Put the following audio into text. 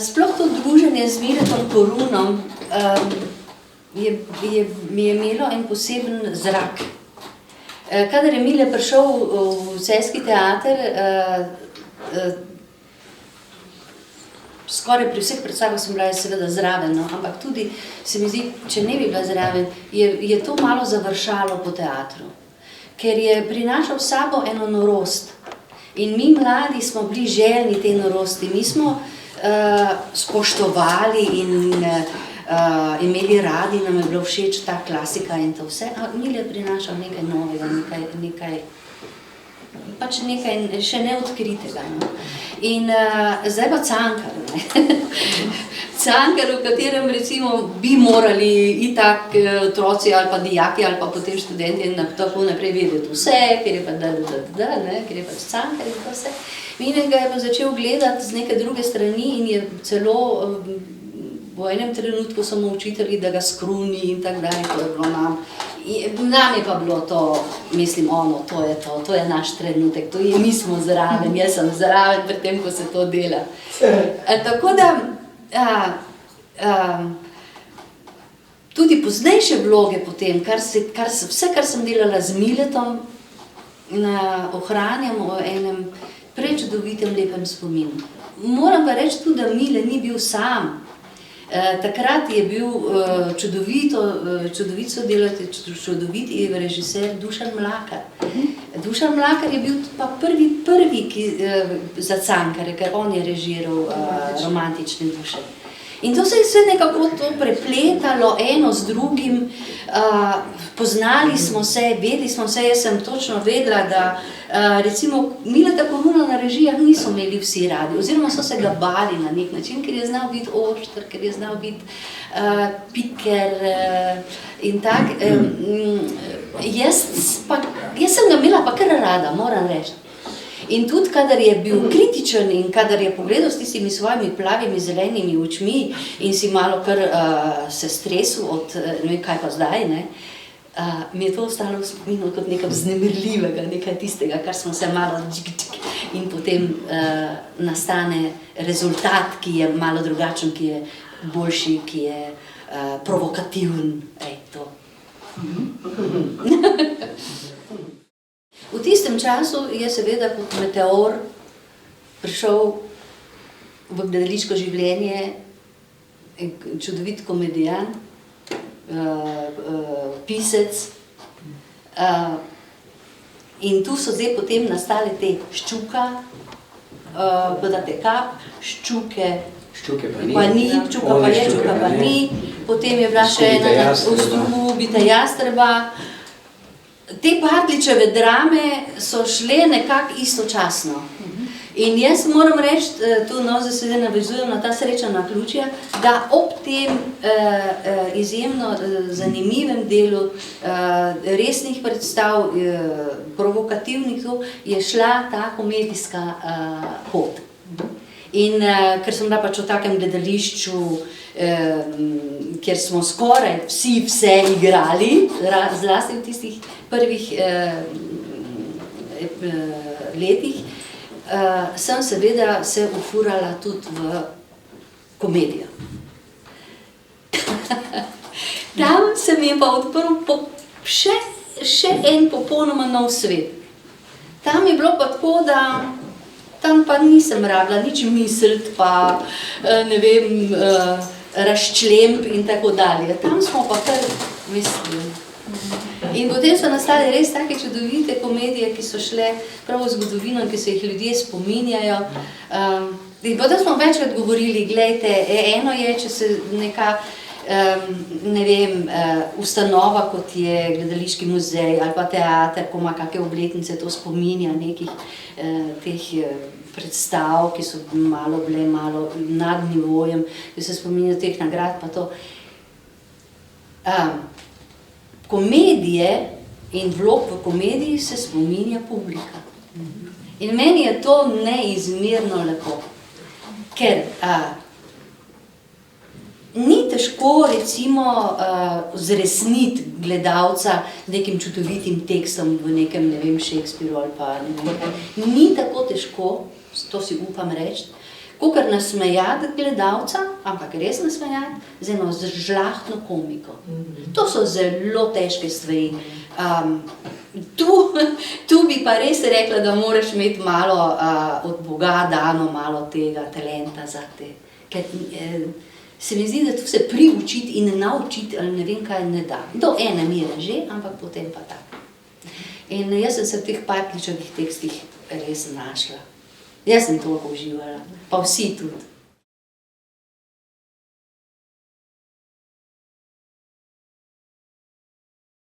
Sploh to druženje z Miletom Korunom mi je imelo en poseben zrak. Kadar je Mile prišel v Celjski teater, skoraj pri vseh predstavah sem bila seveda zraven, no, ampak tudi se mi zdi, če ne bi bila zraven, je to malo završalo po teatru. Ker je prinašal s sabo eno norost. In mi mladi smo bili željni te norosti. Mi smo spoštovali in imeli radi, nam je bilo všeč ta klasika in to vse. A Mile je prinašal nekaj novega, nekaj še neodkritega. No. In zdaj pa Cankar. Cankar, v katerem recimo bi morali itak otroci ali pa dijaki ali pa potem študenti tako naprej vedeti vse, ker je pa ker je pač Cankar in to vse. Mine ga je pa začel gledati z neke druge strani in je celo v enem trenutku so mu učitelji, da ga skruni in tako dalje, to je bilo nam. Nam je pa bilo to, mislim, to je naš trenutek, mi smo zraven, jaz sem zraven pri tem, ko se to dela. Tako da, tudi poznejše vloge potem, vse, kar sem delala z Miletom, ohranjam v enem prečudovitem lepem spominu. Moram pa reči tudi, da Mile ni bil sam. Takrat je bil čudovit sodelavec, čudovit režiser Dušan Mlakar. Dušan Mlakar je bil pa prvi za Cankarja, ker on je režiral Romantične duše. In to se je vse nekako to prepletalo eno z drugim, poznali smo se, vedeli smo se, jaz sem točno vedela, da recimo Mileta Koruna na režijah niso imeli vsi radi, oziroma so se ga bali na nek način, ker je znal biti ošter, ker je znal biti piker in tak. Jaz sem ga imela pa kar rada, moram reči. In tudi, kadar je bil kritičen in kadar je pogledal s tistimi svojimi plavimi, zelenimi očmi in si malo kar se stresil od, ne vem kaj pa zdaj, ne, mi je to ostalo v spominu kot nekaj vznemirljivega, nekaj tistega, kar smo se malo in potem nastane rezultat, ki je malo drugačen, ki je boljši, ki je provokativen, to. V tistem času je seveda kot meteor prišel v gledališko življenje čudovit komedijan, pisec. In tu so zdaj potem nastale te Ščuka, Podate kap, Ščuke pa ni, Ščuka pa je, Ščuka pa ni. Potem je bila še ena Ubite jastreba. Te Partljičeve drame so šle nekako istočasno. In jaz moram reči, tu zdaj se navezujem na ta sreča naključja, da ob tem izjemno zanimivem delu resnih predstav, provokativnih, je šla ta komedijska pot. In ker sem bila pač v takem gledališču, kjer smo skoraj vsi vse igrali, zlasti v tistih prvih letih, sem seveda se ufurala tudi v komedijo. Tam se mi je pa odprl še en popolnoma nov svet. Tam je bilo pa tako, da tam pa nisem rabila nič misliti, pa ne vem, razčlemb in tako dalje. Tam smo pa kar mislili. In potem so nastale res take čudovite komedije, ki so šle prav v zgodovino, ki se jih ljudje spominjajo. In potem smo večkrat govorili, glejte, eno je, če se neka, ne vem, ustanova, kot je Gledališki muzej ali pa teater, ko ima kakšne obletnice, to spominja nekih teh predstav, ki so bile malo nad nivojem, ki se spominja teh nagrad pa to. Komedije in vlog v komediji se spominja publika. In meni je to neizmerno lepo, ker ni težko recimo zresniti gledalca nekim čudovitim tekstom v nekem, ne vem, Shakespeareu ali pa ne vem. Ni tako težko, to si upam reči, kakor nasmejati gledalca, ampak res nasmejati z eno žlahtno komiko. To so zelo težke stvari. Tu bi pa res rekla, da moraš imeti malo od Boga dano, malo tega talenta za te. Ker se mi zdi, da tu se priučiti in naučiti, ali ne vem kaj ne da. Do ene mere že, ampak potem pa tako. In jaz sem se v teh Partljičevih tekstih res našla. Jaz sem toliko uživala, pa vsi tudi.